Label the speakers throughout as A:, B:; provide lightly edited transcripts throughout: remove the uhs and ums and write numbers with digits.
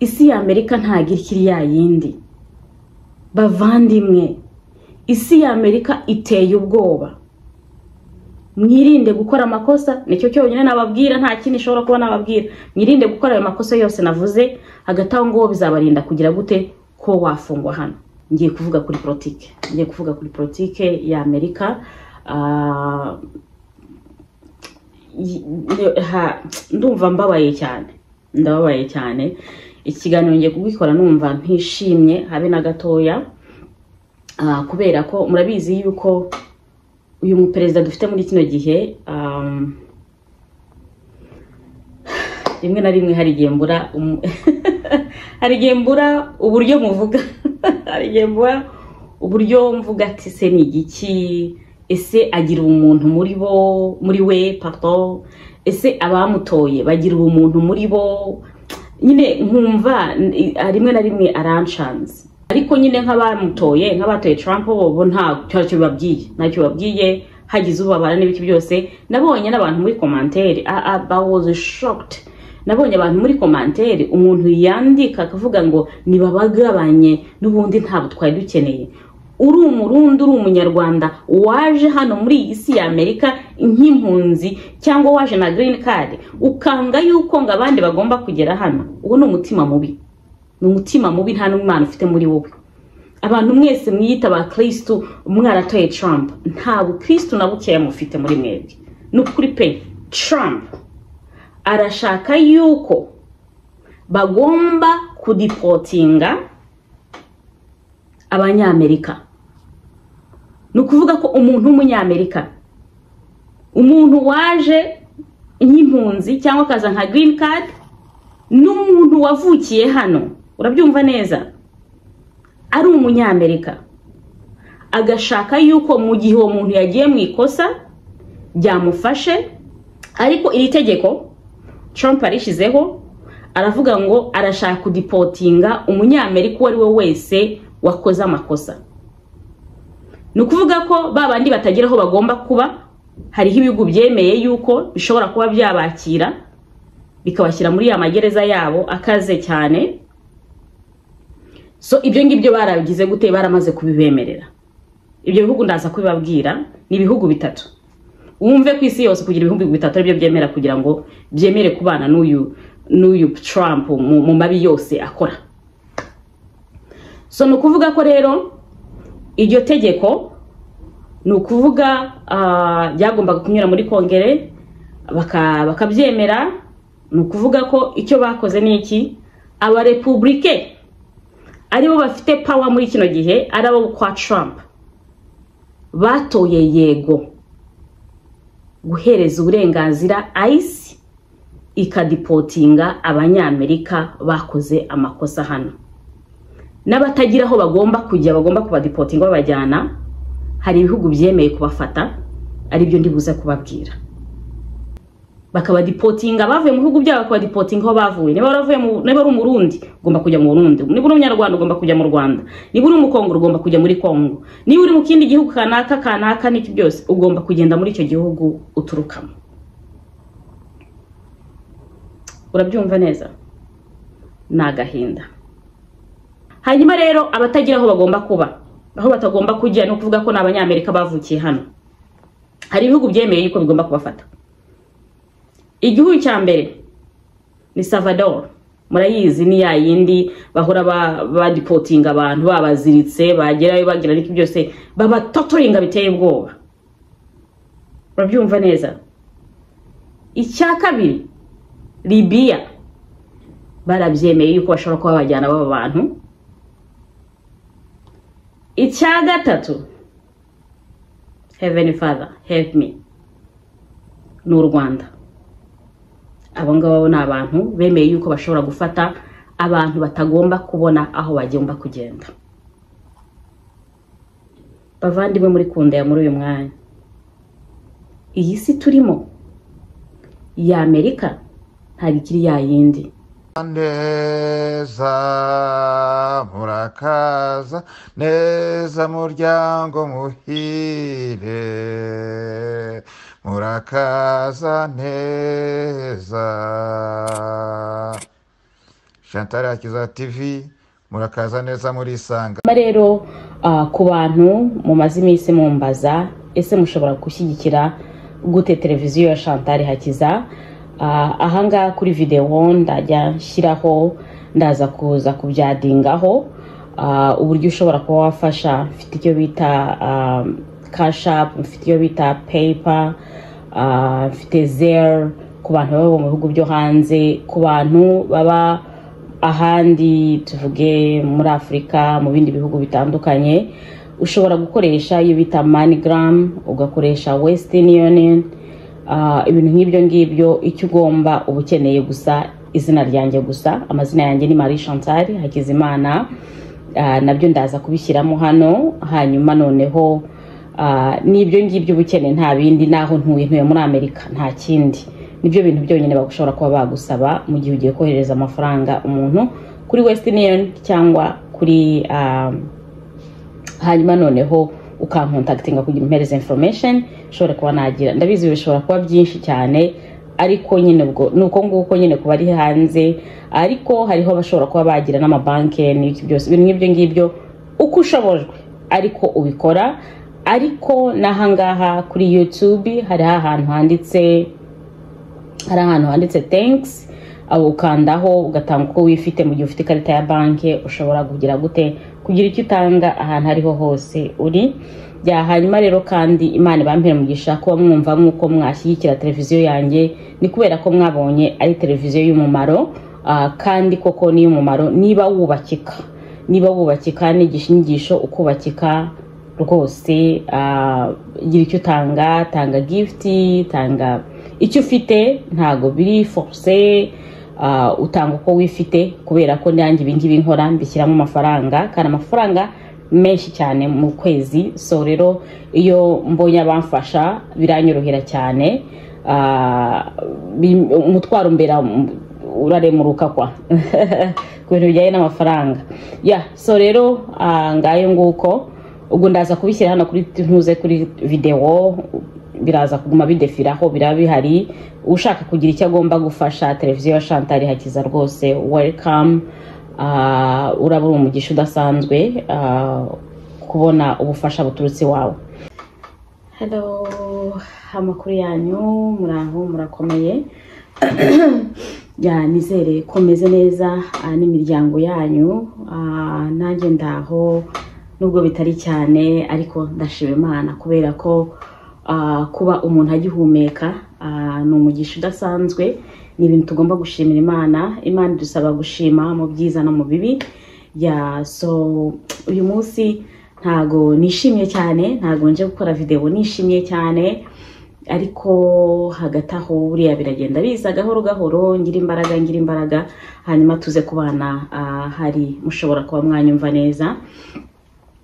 A: isi ya Amerika ntagira ikiri ya yindi. Bavandimwe, isi ya Amerika iteye ubwoba. Mwirinde gukora amakosa, nicyo cyonyine nababwira, nta kindi nshobora kuba nababwira. Mwirinde gukora ayo makosa yose navuze, hagati aho ngo bizabarinda kugira gute ko wafungwa hano. Ngiye kuvuga kuri politike ya Amerika. Ndumva mbabaye cyane. Ikiganiro ngiye kugikora numva ntishimye habe na gatoya, kubera ko murabizi yuko uyu muperezida dufite muri kino gihe rimwe na rimwe hari gembura uburyo muvuga hari gembura uburyo mvuga ati se ni igiki, ese agira umuntu muri we pardon, ese abamutoye bagira umuntu muri bo, nyine nkumva rimwe na rimwe aranshanze. Ariko nyine nk'abamutoye nk'abatoye Trump bo ntacyo babwiye hagize ubabara n'ibiki byose. Nabonye n'abantu muri commentaire I was shocked. Nabonye abantu muri commentaire umuntu yandika akavuga ngo nibabagabanye n'ubundi ntabwo twari dukeneye. Uri umurundi, uri umunyarwanda waje hano muri isi ya Amerika nk'impunzi cyangwa waje na green card, ukanga yuko ngo abandi bagomba kugera hano, uwo ni umutima mubi. N'umutima mubi, nta n'umwana ufite muri wowe. Abantu mwese mwiyita ba Kristo mwaratoye Trump, ntabwo Kristo na bukeya mufite muri mwebwe. N'ukuri pe, Trump arashaka yuko bagomba kudipotinga abanyamerika. Nukuvuga ko umuntu w'umunyamerika, umuntu waje nk'impunzi cyangwa kaza nka green card, n'umuntu wavukiye hano, urabyumva neza, ari umunyamerika, agashaka yuko mu gihe uwo muntu yagiye mu ikosa byamufashe. Ariko iri tegeko Trump arishizeho, aravuga ngo arashaka kudipotinga umunyamerika uwo ari we wese wakoze amakosa. Nukuvuga ko babandi batagiraho bagomba kuba, hariho ibihugu byemeye yuko bishobora kuba byabakira bikabashyira muri ya magereza yabo akaze cyane. So ibyo ngibyo barabigize gute, baramaze kubibemerera. Ibyo bihugu ndaza kubibabwira, ni ibihugu bitatu. Wumve ku isi yose kugira ibihugu bitatu aribyo byemera kugira ngo byemere kubana n'uyu Trump mu mabi yose akora. So nukuvuga ko rero iryo tegeko nukuvuga byagombaga kunyura muri kongere bakabyemera. Nukuvuga ko icyo bakoze ni iki, aba republike aribo bafite power muri kino gihe, arabo kwa Trump batoye yego guhereza uburenganzira ICE ikadipotinga abanyamerika bakoze amakosa hano. N'abatagiraho bagomba kujya, bagomba kubadipotinga babajyana, hari ibihugu byemeye kubafata, ari byo ndibuze kubabwira. Bakabadipotinga bavuye mu bihugu byabo, bakabadipotinga aho bavuye. Niba uri umurundi ugomba kujya mu Burundi, niba uri umunyarwanda ugomba kujya mu Rwanda, niba uri umukongo ugomba kujya muri Kongo, niba uri mu kindi gihugu kanaka n'iki byose ugomba kugenda muri icyo gihugu uturukamo. Urabyumva neza? Nagahinda. Hanyuma rero abatagira aho bagomba kuba, aho batagomba kujya, no kuvuga ko n'abanyamerika bavukiye hano, hari ibihugu byemeye yuko bigomba kubafata. Igihugu cya mbere ni Salvador. Murayizi ni ya yindi bahora badipotinga abantu, babaziritse, bagerayo bagira n'iki byose, babatotoringa biteye ubwoba. Urabyumva neza? Icya kabiri Libya, barabyemeye yuko bashobora kuba bajyana aba bantu. Icya gatatu, Heavenly Father help me, n'u Rwanda. Abo ngabo ni abantu bemeye yuko bashobora gufata abantu batagomba kubona aho bagomba kugenda. Bavandimwe muri kundaya muri uyu mwanya, iyi si turimo ya Amerika ntabwo ikiri ya yindi.
B: Neza murakaza neza muryango muhire, murakaza neza Chantal Hakiza TV, murakaza neza muri Isanga.
A: Rero ku bantu mumaze iminsi mumbaza ese mushobora gushyigikira gute televiziyo ya Chantal Hakiza, ahanga kuri video ndajya nshyiraho, ndaza kuza kubyadingaho uburyo ushobora kuba wafasha. Mfite icyo bita Cash App, mfite icyo bita PayPal, mfite Zelle ku bantu baba mu bihugu byo hanze, ku bantu baba ahandi tuvuge muri Afrika, mu bindi bihugu bitandukanye. Ushobora gukoresha iyo bita MoneyGram, ugakoresha Western Union, ibintu nk'ibyo ngibyo. Icyo ugomba uba ukeneye gusa izina ryanjye gusa. Amazina yanjye ni Marie Chantal Hakizimana, nabyo ndaza kubishyiramo hano. Hanyuma noneho n'ibyo ngibyo uba ukeneye, nta bindi. Naho ntuye muri Amerika, nta kindi. Nibyo bintu byonyine bagushobora kuba bagusaba mu gihe ugiye kohereza amafaranga umuntu kuri Western Union cyangwa kuri hanyuma noneho ukankontaktinga kugira impereza information ushobora kuba nagira. Ndabizi bishobora kuba byinshi cyane, ariko nyine ubwo nuko nguko nyine kuba ari hanze. Ariko hariho bashobora kuba bagira n'amabanki n'iki byose, ibintu nk'ibyo ngibyo uko ushobojwe ariko ubikora. Ariko nahangaha kuri YouTube hari ahantu handitse thanks, abo ukandaho ugatanga uko wifite. Mu gihe ufite ikarita ya banki ushobora kugira gute, kugira icyo utanga ahantu ariho hose uri. Hanyuma rero kandi Imana ibampere umugisha kuba mwumva nk'uko mwashyigikira televiziyo yanjye, ni kubera ko mwabonye ari televiziyo y'umumaro, kandi koko ni y'umumaro. Niba wubakika nigisha inyigisho ukubakika rwose, gira icyo utanga, tanga gift, tanga icyo ufite, ntago biri force. Utanga uko wifite, kubera ko nanjye ibingibi nkora mbishyiramo amafaranga, kandi amafaranga menshi cyane mu kwezi. So rero iyo mbonye abamfasha biranyorohera cyane, umutwaro mbera uraremuruka kwa ku bintu bijyanye n'amafaranga. So rero ngayo nguko. Ubwo ndaza kubishyira hano kuri video, biraza kuguma bidefiraho, biraba bihari. Ushaka kugira icyo agomba gufasha televiziyo ya Chantal Hakiza rwose welcome. Urabura umugisha udasanzwe kubona ubufasha buturutse wawe. Hello, amakuru yanyu, muraho, murakomeye? Nizere ko meze neza n'imiryango yanyu. Nanjye ndaho nubwo bitari cyane, ariko ndashima Imana kubera ko kuba umuntu agihumeka ni umugisha udasanzwe. Ni ibintu tugomba gushimira Imana. Imana idusaba gushima mu byiza no mu bibi. So uyu munsi ntago nishimye cyane, ntago nje gukora video nishimye cyane, ariko hagati aho buriya biragenda biza gahoro gahoro. Ngira imbaraga, hanyuma tuze kubana hari mushobora kuba mwanyumva neza.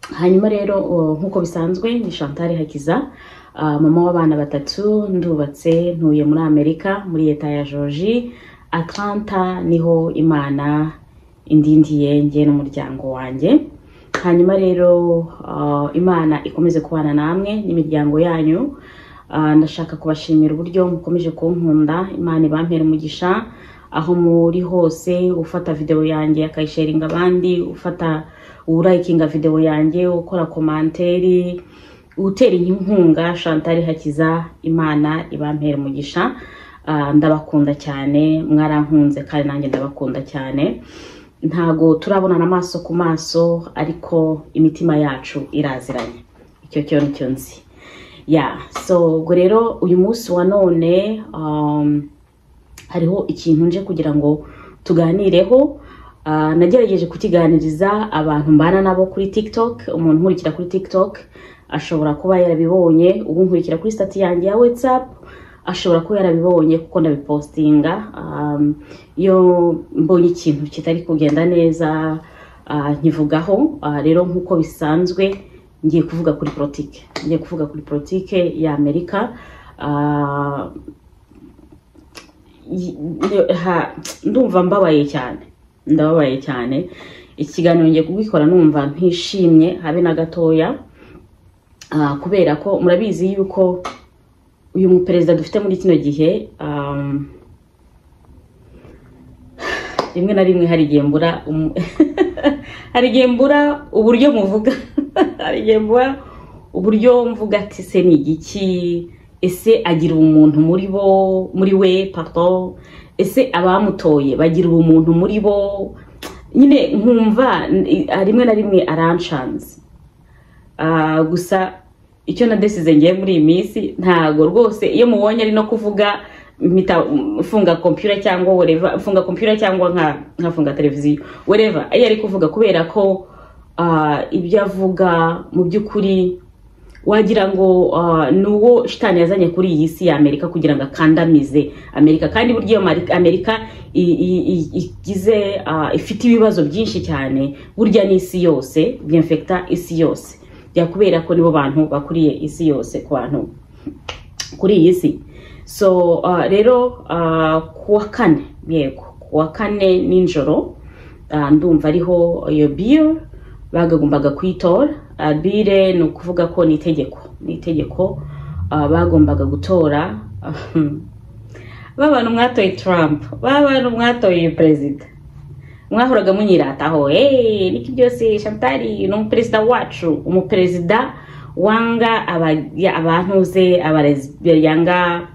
A: Hanyuma rero nkuko bisanzwe ni Chantal Hakiza, mama w'abana 3, ndubatse, ntuye muri Amerika, muri leta ya Georgia, Atlanta niho Imana indindiye ngiye n'umuryango wanjye. Hanyuma rero Imana ikomeze kubana namwe n'imiryango yanyu. Ndashaka kubashimira uburyo mukomeje kunkunda. Imana ibampere umugisha aho muri hose, ufata video yanjye akayisharinga abandi, ufata urayikinga video yanjye, ukora komanteri, utera inkunga Chantal Hakiza. Imana ibampere umugisha. Ndabakunda cyane, mwarankunze kandi nanjye ndabakunda cyane. Ntago turabona n'amaso ku maso, ariko imitima yacu iraziranye. Icyo cyo nicyo nzi. So ubwo rero uyu munsi wa none hariho ikintu nje kugira ngo tuganireho. Nagerageje kukiganiriza abantu mbana nabo kuri TikTok. Umuntu nkurikira kuri TikTok ashobora kuba yarabibonye. Ubu nkurikira kuri stati yanjye ya WhatsApp ashobora kuba yarabibonye kuko ndabipostinga. Iyo mbonye ikintu kitari kugenda neza nkivugaho. Rero nkuko bisanzwe ngiye kuvuga kuri politike ya Amerika. Ndumva mbabaye cyane. Ikiganiro ngiye kugikora numva ntishimye habe na gatoya, kubera ko murabizi yuko uyu muperezida dufite muri kino gihe rimwe na rimwe hari igihe mbura hari igihe mbura uburyo muvuga hari igihe mbura uburyo mvuga ati se ni igiki, ese agira umuntu muri we pardon, ese abamutoye bagira umuntu muri bo, nyine nkumva rimwe na rimwe aranshanze. Gusa icyo nadesize ngiye muri iyi minsi ntago rwose iyo mubonye ari no kuvuga mpita funga computer cyangwa whatever, funga computer cyangwa nkafunga televiziyo whatever iyo ari kuvuga, kubera ko ibyo avuga mu by'ukuri wagira ngo nuwo shitani yazanye kuri iyi si ya Amerika kugira ngo akandamize Amerika. Kandi buryo Amerika igize ifite ibibazo byinshi cyane, burya n'isi yose byinfecta isi yose, kubera ko nibo bantu bakuriye isi yose ku bantu kuri iyi si. So rero kuwa kane ninjoro ndumva ariho iyo bill bagombaga kwitora. Bire ni ukuvuga ko ni itegeko bagombaga gutora. Babantu mwatoye Trump, babantu mwatoye perezida, mwahoraga munyirataho niki byose Chantal no perezida wacu, umuperezida wanga abantuze yanga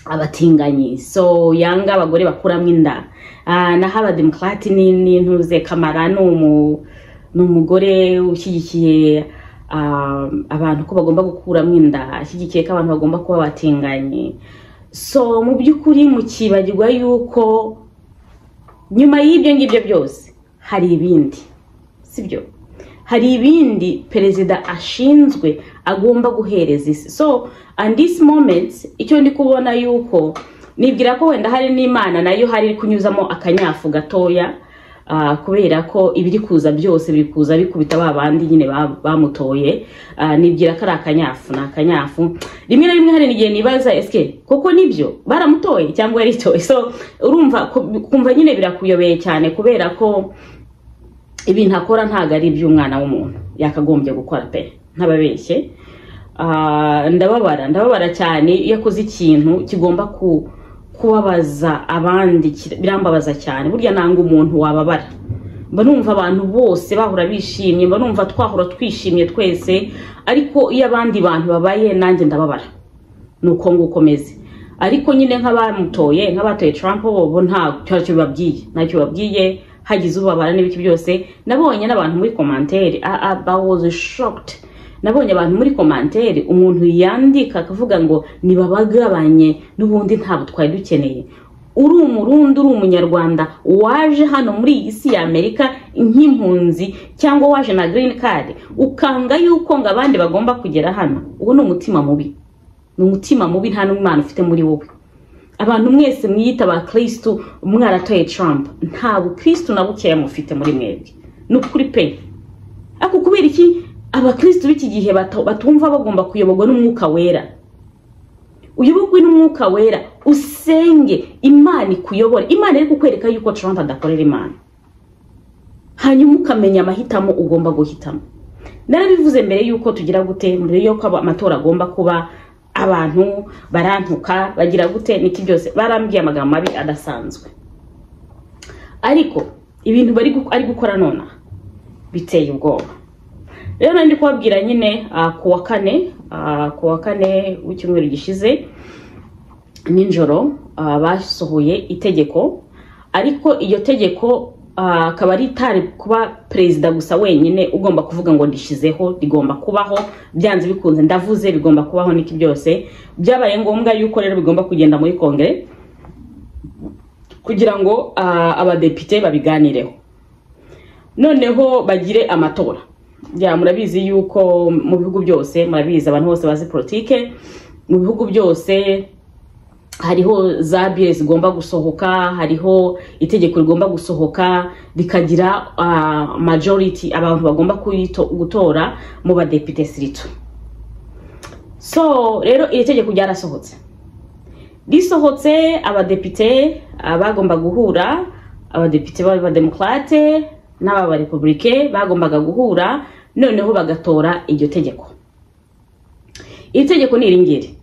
A: abatinganyi, so yanga abagore bakuramwe inda. Naho abademokrati n'intuze Kamara n'umugore ushyigikiye abantu ko bagomba gukuramwe inda, ashyigikiye ko abantu bagomba kuba batinganye. So mu by'ukuri mukibagirwa yuko nyuma y'ibyo ngibyo byose hari ibindi, sibyo? Hari ibindi perezida ashinzwe agomba guhereza isi. So and this moment icyo ndi kubona yuko nibwira ko wenda hari n'Imana nayo hari kunyuzamo akanyafu gatoya, kubera ko ibiri kuza byose biri kuza bikubita babandi nyine bamutoye. Nibwira ko ari akanyafu. Rimwe na rimwe hari n'igihe nibaza eske koko nibyo baramutoye cyangwa yaritoye. So urumva kumva nyine birakuyobeye cyane, kubera ko ibintu akora ntago ari iby'umwana w'umuntu yakagombye gukora pe, ntababeshye. Ndababara cyane yakoze ikintu kigomba kubabaza abandi, birambabaza cyane. Burya nanga umuntu wababara, mba numva abantu bose bahura bishimye, mba numva twahura twishimye twese, ariko iyo abandi bantu babaye nanjye ndababara. Nuko ngukomeze. Ariko nyine nk'abatoye Trump bo ntacyo babwiye, hagize ubabara n'ibiki byose. Nabonye n'abantu muri commentaire I was shocked. Nabonye abantu muri commentaire umuntu yandika akavuga ngo nibabagabanye n'ubundi ntabwo twari dukeneye. Uri umurundi, uri umunyarwanda waje hano muri iyi si ya Amerika nk'impunzi cyangwa waje na green card, ukanga yuko ngo abandi bagomba kugera hano. Uwo ni umutima mubi, nta n'Imana ufite muri wowe. Abantu mwese mwiyita ba Kristo mwaratoye Trump, nta Kristo na bukeya mufite muri mwebwe. Nukuri pe. Ako kubera iki abakristo b'iki gihe batumva bagomba kuyoborwa n'umwuka wera? Uyobogwe n'umwuka wera, usenge Imana ikuyobora. Imana iri kukwereka yuko Trump adakorera Imana, hanyuma ukamenya amahitamo ugomba guhitamo. Narabivuze mbere yuko tugira gute, mbere yuko amatora agomba kuba, abantu barantuka bagira gute niki byose, barambwiye amagambo mabi adasanzwe. Ariko ibintu ari gukora nona biteye ubwoba. Rero nandi kubabwira nyine kuwa kane w'icyumweru gishize ninjoro basohoye itegeko, ariko iyo tegeko akaba ari itari kuba perezida gusa wenyine ugomba kuvuga ngo ndishizeho, rigomba kubaho byanze bikunze. Ndavuze bigomba kubaho niki byose. Byabaye ngombwa yuko rero bigomba kugenda muri kongere kugira ngo abadepite babiganireho, noneho bagire amatora. Murabizi yuko mu bihugu byose, murabizi abantu bose bazi politike, mu bihugu byose hariho za bill zigomba gusohoka, hariho itegeko rigomba gusohoka rikagira majority, abantu bagomba gutora mu badepite sirito. So rero iri tegeko ryarasohotse. Risohotse abadepite bagomba guhura, abadepite b'abademokrate n'aba republike bagombaga guhura, noneho bagatora iryo tegeko. Iri tegeko ni iringiri.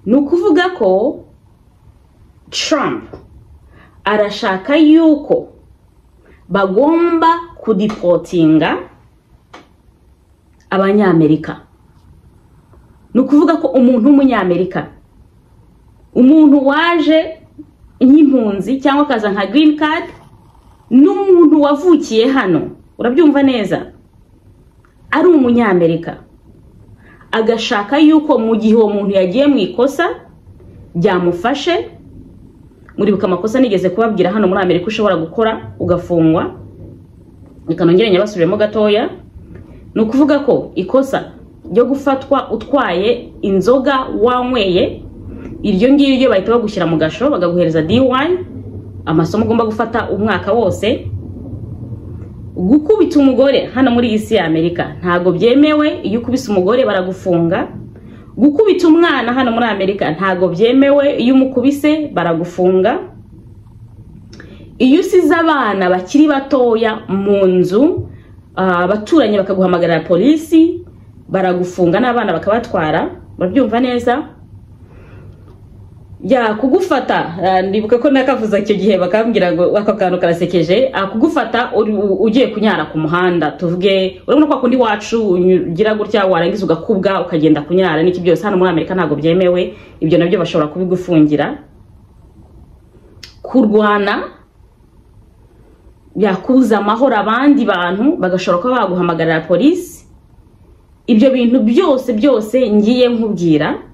A: Nukuvuga ko Trump arashaka yuko bagomba kudipotinga abanyamerika. Nukuvuga ko umuntu w'umunyamerika, umuntu waje nk'impunzi cyangwa kaza nka green card, n'umuntu wavukiye hano, urabyumva neza, ari umunyamerika, agashaka yuko mu gihe uwo muntu yagiye mu ikosa byamufashe. Muribuka amakosa nigeze kubabwira hano muri Amerika ushobora gukora ugafungwa. Ikanongera nyabasubiremo gatoya. Nukuvuga ko ikosa ryo gufatwa utwaye inzoga wanyweye, iryo ngiryo bahita bagushyira mu gasho bagaguhereza D1, amasomo ugomba gufata umwaka wose. Gukubita umugore hano muri isi ya Amerika ntago byemewe, iyo ukubise umugore baragufunga. Gukubita umwana hano muri Amerika ntago byemewe, iyo umukubise baragufunga. Iyo usize abana bakiri batoya mu nzu, abaturanye bakaguhamagarira polisi, baragufunga n'abana bakabatwara. Babyumva neza? Ya kugufata, ndibuka ko nakavuza icyo gihe bakambwira ngo ako kantu karasekeje, kugufata ugiye kunyara ku muhanda, tuvuge urabona ko kundi wacu ugira gutya warangiza ugakubwa ukagenda kunyara n'iki byose hano muri Amerika ntago byemewe, ibyo nabyo bashobora kubigufungira. Kurwana, yakuza amahoro abandi bantu bagashobora kuba baguhamagarira polisi. Ibyo bintu byose ngiye nkubwira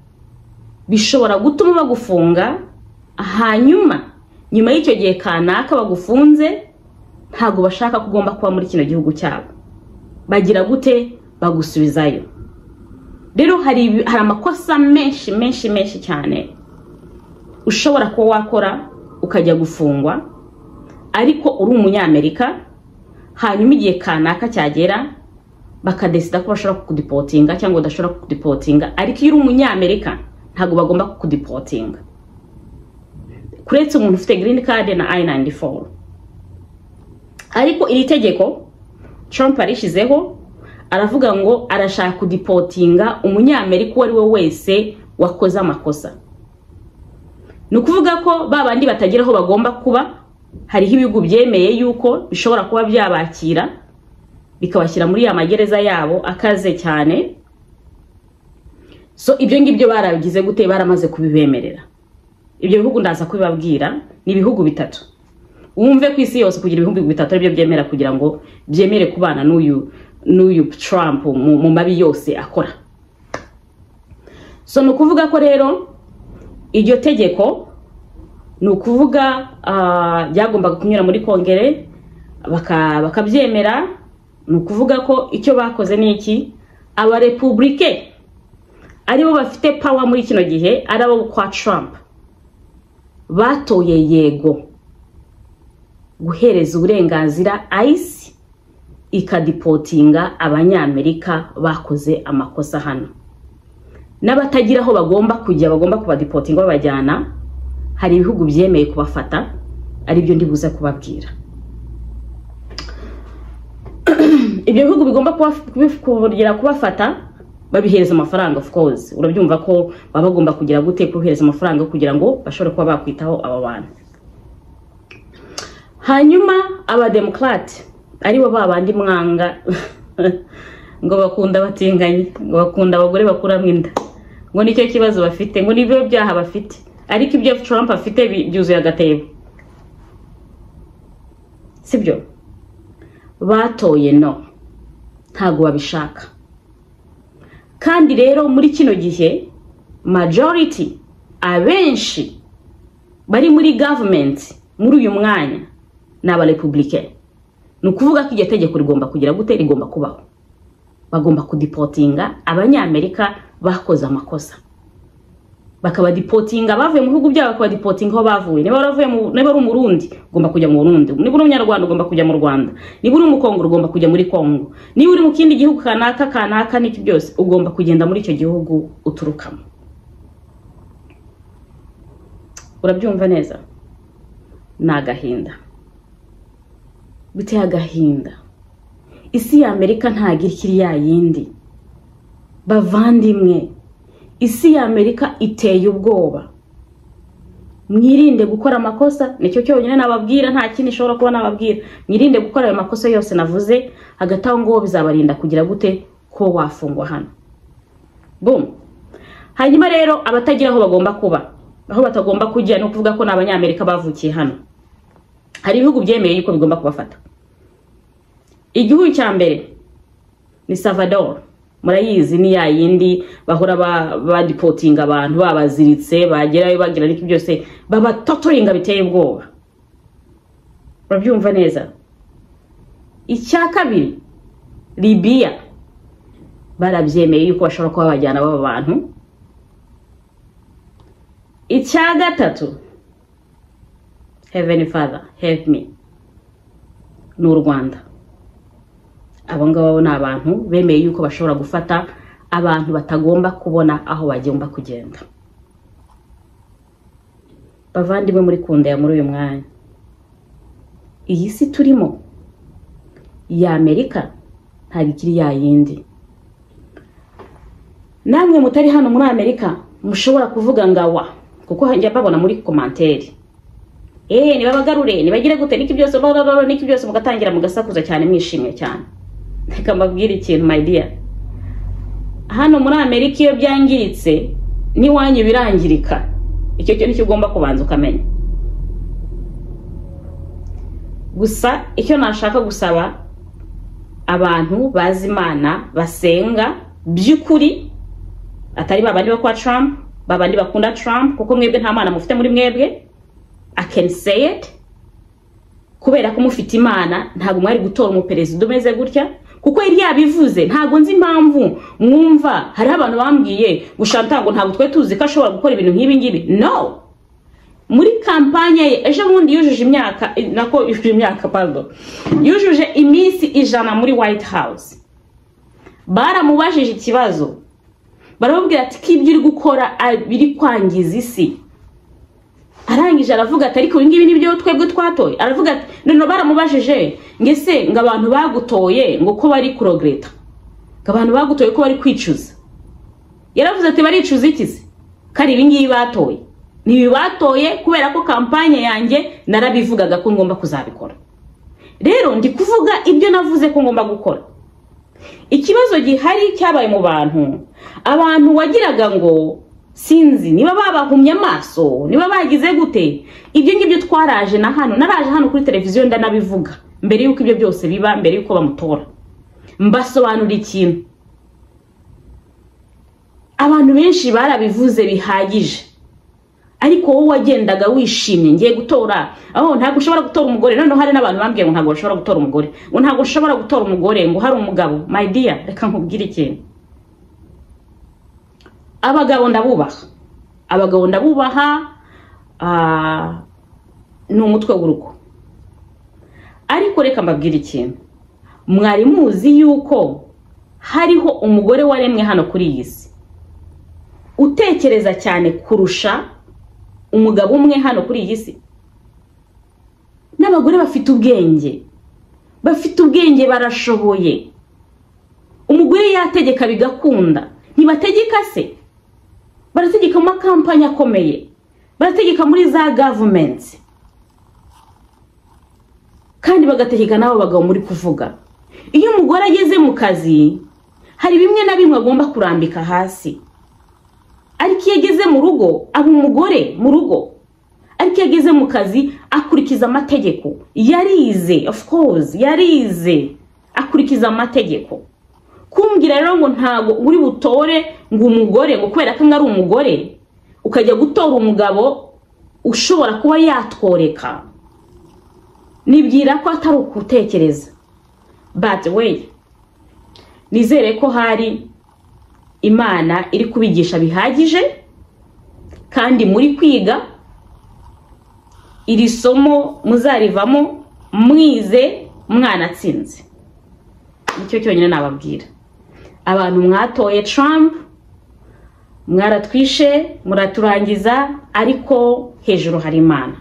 A: bishobora gutuma bagufunga, hanyuma nyuma y'icyo gihe kanaka bagufunze ntago bashaka kugomba kuba muri kino gihugu cyabo. Bagira gute? Bagusubizayo. Rero hari amakosa menshi cyane ushobora kuba wakora ukajya gufungwa, ariko uri umunyamerika, hanyuma igihe kanaka cyagera bakadesida ko bashobora kukudipotinga cyangwa udashobora kukudipotinga. Ariko iyo uri umunyamerika ntago bagomba kukudipotinga, kuretse umuntu ufite green card na I-94. Ariko iri tegeko Trump arishizeho, aravuga ngo arashaka kudipotinga umunyamerika uwo ari we wese wakoze amakosa. Nukuvuga ko babandi batagiraho bagomba kuba, hariho ibihugu byemeye yuko bishobora kuba byabakira bikabashyira muri ya magereza yabo akaze cyane. So ibyo ngibyo barabigize gute? Baramaze kubibemerera. Ibyo bihugu ndaza kubibabwira, ni ibihugu bitatu. Wumve ku isi yose kugira ibihugu bitatu aribyo byemera kugira ngo byemere kubana n'uyu Trump mu mabi yose akora. So nukuvuga ko rero iryo tegeko nukuvuga byagombaga kunyura muri kongere bakabyemera. Nukuvuga ko icyo bakoze ni iki? Aba republike aribo bafite power muri kino gihe, arabo kwa Trump, batoye yego guhereza uburenganzira ICE ikadipotinga abanyamerika bakoze amakosa hano. N'abatagiraho bagomba kujya bagomba kubadipotinga babajyana. Hari ibihugu byemeye kubafata, ari byo ndibuze kubabwira. Ibyo bihugu bigomba kugira kubafata babihereza amafaranga, of course. Urabyumva ko baba bagomba kugira gute kuhereza amafaranga kugira ngo bashobore kuba bakwitaho aba bantu. Hanyuma aba Democrat aribo babandi mwanga ngo bakunda batinganye, ngo bakunda abagore bakuramo inda, ngo nicyo kibazo bafite, ngo nibyo byaha bafite. Ariko ibyo Trump afite byuzuye agatebo, sibyo? Batoye no, ntago babishaka. Kandi rero muri kino gihe majority, abenshi bari muri government muri uyu mwanya n'aba republican. Nukuvuga ko iryo tegeko rigomba kugira gute? Rigomba kubaho. Bagomba kudipotinga abanyamerika bakoze amakosa, bakaba dipotinga bavuye mu bihugu byabo, bakaba dipotinga aho bavuye. Niba uri umurundi ugomba kujya mu Burundi, niba uri umunyarwanda ugomba kujya mu Rwanda, niba uri umukongo ugomba kujya muri Kongo, niba uri mu kindi gihugu kanaka n'iki byose ugomba kugenda muri icyo gihugu uturukamo. Urabyumva neza? Nagahinda, biteye agahinda. Isi ya Amerika ntagira ikiri ya yindi bavandimwe. Isi ya Amerika iteye ubwoba. mwirinde gukora amakosa, nicyo cyonyine nababwira, nta kindi nshobora kuba nababwira. Mwirinde gukora ayo makosa yose navuze, hagati aho ngo bizabarinda kugira gute ko wafungwa hano. Boom. Hanyuma rero abatagira aho bagomba kuba, aho batagomba kujya, no kuvuga ko n'abanyamerika bavukiye hano. Hari ibihugu byemeye yuko bigomba kubafata. Igihugu cya mbere ni Salvador. Murayizi ni ya yindi bahora badipotinga abantu, babaziritse, bagerayo bagira niki byose, baba totoringa biteye ubwoba. Urabyumva neza? Icya kabiri Libya, barabyemeye yuko bashobora kuba bajyana baba bantu. Icya gatatu, Heavenly Father help me, n'u Rwanda. Abo ngabo ni abantu bemeye yuko bashobora gufata abantu batagomba kubona aho bagomba kugenda. Bavandimwe muri kundaya muri uyu mwanya, iyi si turimo ya Amerika ntabwo ikiri ya yindi. Namwe mutari hano muri Amerika mushobora kuvuga ngawa, kuko njya babona muri commentaire, nibabagarure nibagire gute niki byose niki byose, mugatangira mugasakuza cyane mwishimye cyane. Reka mbabwire ikintu my dear, hano muri Amerika iyo byangiritse niwanyu birangirika. Icyo cyo nicyo ugomba kubanza ukamenya. Gusa icyo nashaka gusaba abantu bazi Imana, basenga by'ukuri, atari babandi bakwa Trump, babandi bakunda Trump, kuko mwebwe nta Mana mufite muri mwebwe. I can say it, kubera ko mufite Imana ntabwo mwari gutora umuperezida umeze gutya, kuko yari yabivuze. Ntabwo nzi impamvu mwumva hari abantu bambwiye gushanta ngo ntabwo twe tuzi ko ashobora gukora ibintu nk'ibi ngibi. No, muri kampanya ye ejo bundi yujuje imyaka, yujuje iminsi 100 muri White House. Baramubajije ikibazo, baramubwira ati ko ibyo uri gukora biri kwangiza isi. Arangije aravuga ati ariko ibingibi nibyo twebwe twatoye. Aravuga ati none baramubajije ngese ngo abantu bagutoye ngo ko bari kuregreta, ngo abantu bagutoye ko bari kwicuza. Yaravuze ati baricuza ikizi, kari ibingibi batoye nibi batoye kubera ko kampanye yanjye narabivugaga ko ngomba kuzabikora. Rero ndi kuvuga ibyo navuze ko ngomba gukora. Ikibazo gihari cyabaye mu bantu, abantu wagiraga ngo sinzi niba babahumye amaso, niba bagize gute. Ibyo ngibyo twaraje na hano, naraje hano kuri televiziyo ndanabivuga mbere yuko ibyo byose biba, mbere yuko bamutora. Mbasobanura ikintu abantu benshi barabivuze bihagije, ariko wowe wagendaga wishimye ngiye gutora. Ntabwo ushobora gutora umugore. None hari n'abantu bambwiye ngo ntabwo ushobora gutora umugore, ngo ntabwo ushobora gutora umugore, ngo hari umugabo. My dear, reka nkubwire ikintu, abagabo ndabubaha, ni umutwe w'urugo. Ariko reka mbabwire ikintu, mwari muzi yuko hariho umugore waremwe hano kuri iyi si utekereza cyane kurusha umugabo umwe hano kuri iyi si. N'abagore bafite ubwenge, barashoboye. Umugore yategeka bigakunda, ntibategeka se, barategeka mu kampanye akomeye, barategeka muri za governments, kandi bagategeka nabo bagabo muri kuvuga. Iyo umugore ageze mu kazi hari bimwe na bimwe agomba kurambika hasi, ariko iyo ageze mu rugo aba umugore mu rugo. Ariko iyo ageze mu kazi akurikiza amategeko, yarize, of course yarize, akurikiza amategeko. Kumbwira rero ngo ntago uri butore ngo umugore ngo kubera ko ari umugore ukajya gutora umugabo ushobora kuba yatworeka, nibwira ko atari ukutekereza. But way, nizere ko hari Imana iri kubigisha bihagije, kandi muri kwiga iri somo muzarivamo mwize mwanatsinze. Nicyo cyonyine nababwira. Abantu mwatoye Trump mwaratwishe, muraturangiza, ariko hejuru hari Imana.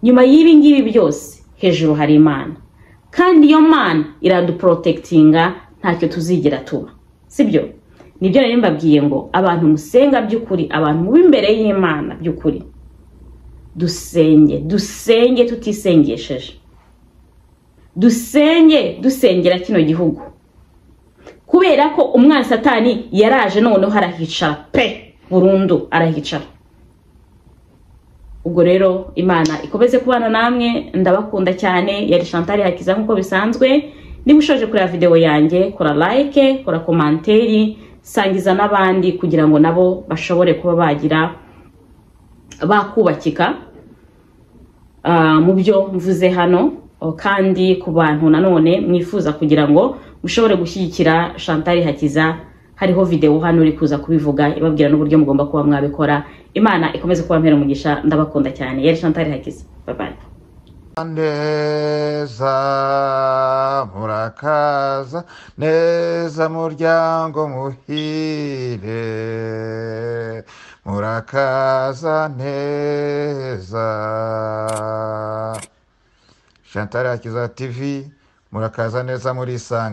A: Nyuma y'ibi ngibi byose hejuru hari Imana, kandi iyo Mana iraduprotectinga, ntacyo tuzigira tuba. Sibyo? Nibyo nari mbabwiye ngo abantu musenga by'ukuri, abantu mubi imbere y'Imana by'ukuri, dusenge tutisengesheje, dusengera kino gihugu, kubera ko umwana satani yaraje noneho arahicara pe burundu, arahicara. Ubwo rero Imana ikomeze kubana namwe, ndabakunda cyane. Yari Chantal Hakiza nkuko bisanzwe. Niba ushoje kureba video yanjye, kora like, kora komanteri, sangiza n'abandi kugira ngo nabo bashobore kuba bagira bakubakika mu byo mvuze hano. Kandi ku bantu nanone mwifuza kugira ngo mushobore gushyigikira Chantal Hakiza, hariho video hano uri kuza kubivuga ibabwira n'uburyo mugomba kuba mwabikora. Imana ikomeze kuba mpera umugisha, ndabakunda cyane. Yari Chantal Hakiza, bye bye.
B: neza murakaza neza muryango muhire, murakaza neza. Chantal Hakiza TV, murakaza neza murisanga.